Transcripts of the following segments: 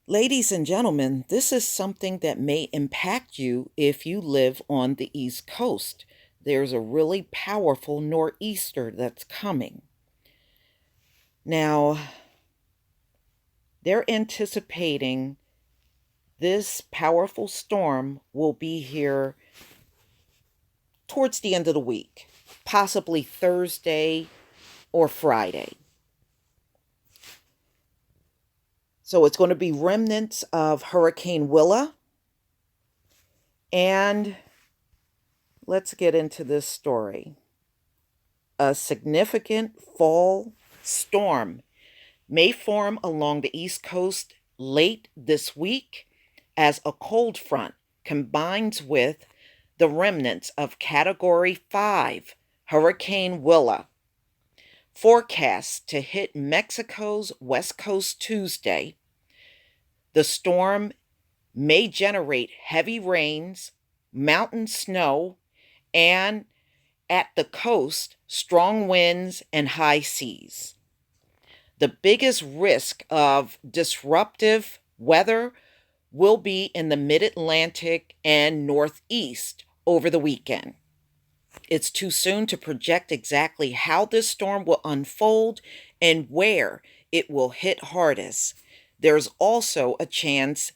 Ladies and gentlemen, this is something that may impact you if you live on the East Coast. There's a really powerful nor'easter that's coming. Now, they're anticipating this powerful storm will be here towards the end of the week, possibly Thursday or Friday. So it's going to be remnants of Hurricane Willa. And let's get into this story. A significant fall storm may form along the East Coast late this week as a cold front combines with the remnants of Category 5 Hurricane Willa. Forecast to hit Mexico's west coast Tuesday. The storm may generate heavy rains, mountain snow, and at the coast, strong winds and high seas. The biggest risk of disruptive weather will be in the mid-Atlantic and Northeast over the weekend. It's too soon to project exactly how this storm will unfold and where it will hit hardest. There's also a chance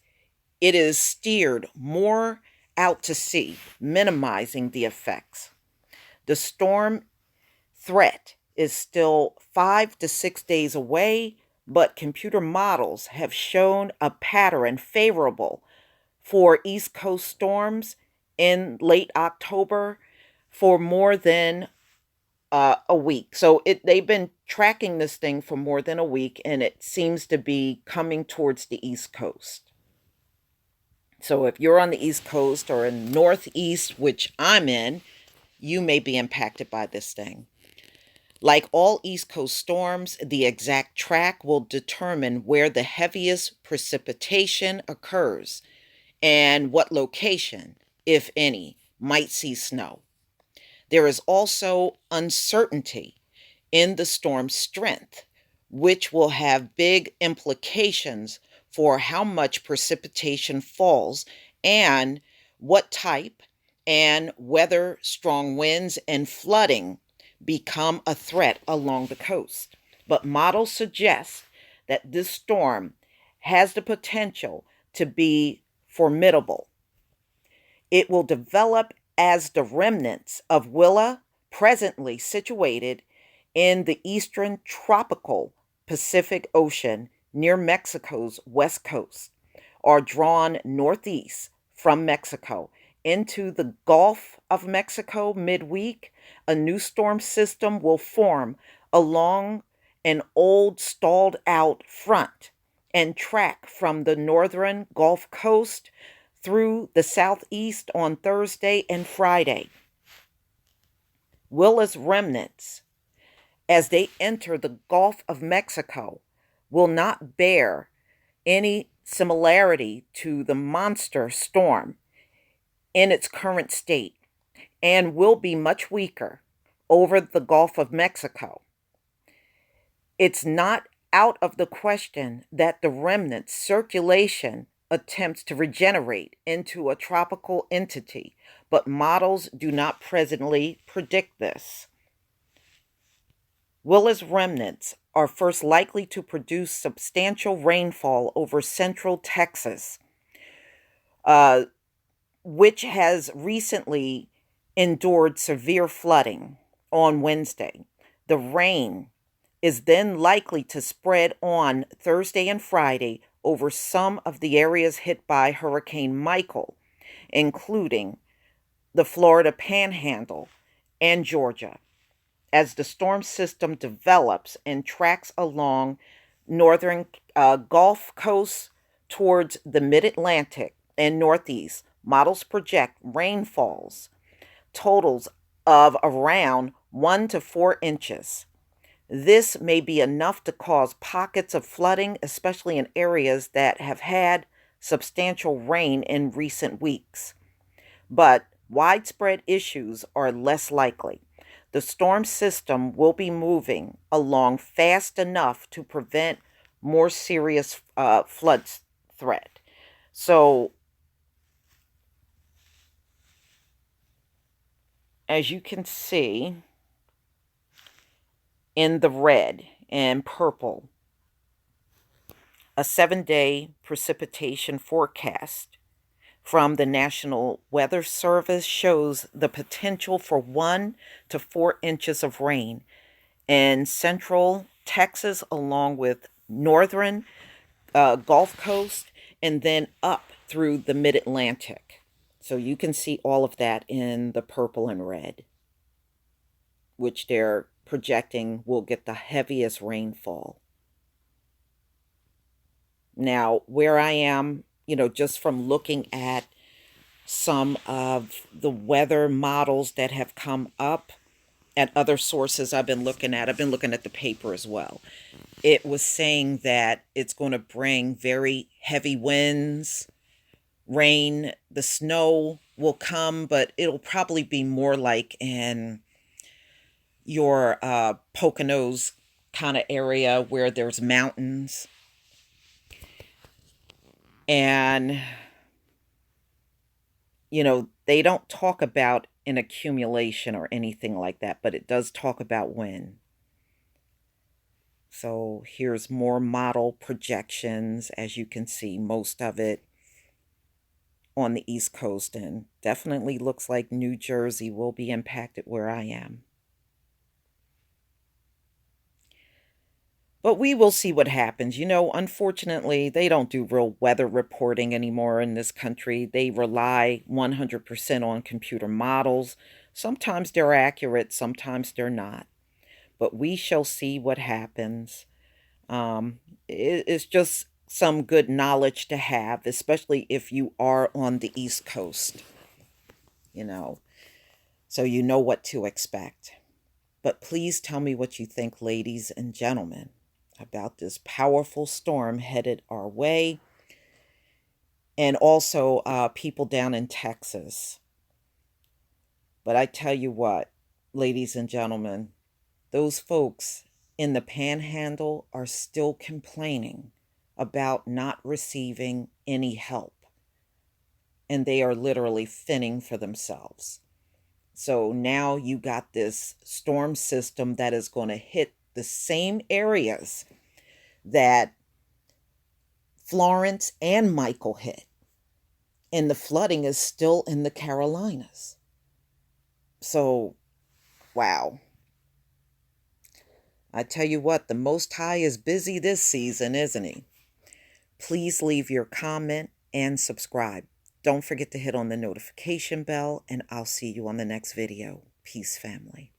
it is steered more out to sea, minimizing the effects. The storm threat is still 5 to 6 days away, but computer models have shown a pattern favorable for East Coast storms in late October for more than a week. So they've been tracking this thing for more than a week, and it seems to be coming towards the East Coast. So if you're on the East Coast or in Northeast, which I'm in, you may be impacted by this thing. Like all East Coast storms, the exact track will determine where the heaviest precipitation occurs and what location, if any, might see snow. There is also uncertainty in the storm's strength, which will have big implications for how much precipitation falls and what type, and whether strong winds and flooding become a threat along the coast. But models suggest that this storm has the potential to be formidable. It will develop as the remnants of Willa, presently situated in the eastern tropical Pacific Ocean near Mexico's west coast, are drawn northeast from Mexico into the Gulf of Mexico midweek. A new storm system will form along an old stalled out front and track from the northern Gulf Coast through the southeast on Thursday and Friday. Willa's remnants, as they enter the Gulf of Mexico, will not bear any similarity to the monster storm in its current state and will be much weaker over the Gulf of Mexico. It's not out of the question that the remnant circulation attempts to regenerate into a tropical entity, but models do not presently predict this. Willa's remnants are first likely to produce substantial rainfall over central Texas, which has recently endured severe flooding on Wednesday. The rain is then likely to spread on Thursday and Friday over some of the areas hit by Hurricane Michael, including the Florida Panhandle and Georgia. As the storm system develops and tracks along northern Gulf Coast towards the mid-Atlantic and Northeast, models project rainfalls totals of around 1 to 4 inches. This may be enough to cause pockets of flooding, especially in areas that have had substantial rain in recent weeks. But widespread issues are less likely. The storm system will be moving along fast enough to prevent more serious threat. So, as you can see in the red and purple, a 7-day precipitation forecast from the National Weather Service shows the potential for 1 to 4 inches of rain in central Texas, along with northern Gulf Coast, and then up through the mid-Atlantic. So you can see all of that in the purple and red, which they're projecting will get the heaviest rainfall. Now, where I am, just from looking at some of the weather models that have come up at other sources I've been looking at the paper as well. It was saying that it's going to bring very heavy winds, rain, the snow will come, but it'll probably be more like in your Poconos kind of area where there's mountains. And, they don't talk about an accumulation or anything like that, but it does talk about wind. So here's more model projections. As you can see, most of it on the East Coast, and definitely looks like New Jersey will be impacted where I am. But we will see what happens. Unfortunately, they don't do real weather reporting anymore in this country. They rely 100% on computer models. Sometimes they're accurate, sometimes they're not. But we shall see what happens. It's just some good knowledge to have, especially if you are on the East Coast, so you know what to expect. But please tell me what you think, ladies and gentlemen, about this powerful storm headed our way, and also people down in Texas. But I tell you what, ladies and gentlemen, those folks in the panhandle are still complaining about not receiving any help. And they are literally fending for themselves. So now you got this storm system that is going to hit the same areas that Florence and Michael hit. And the flooding is still in the Carolinas. So, wow. I tell you what, the Most High is busy this season, isn't he? Please leave your comment and subscribe. Don't forget to hit on the notification bell, and I'll see you on the next video. Peace, family.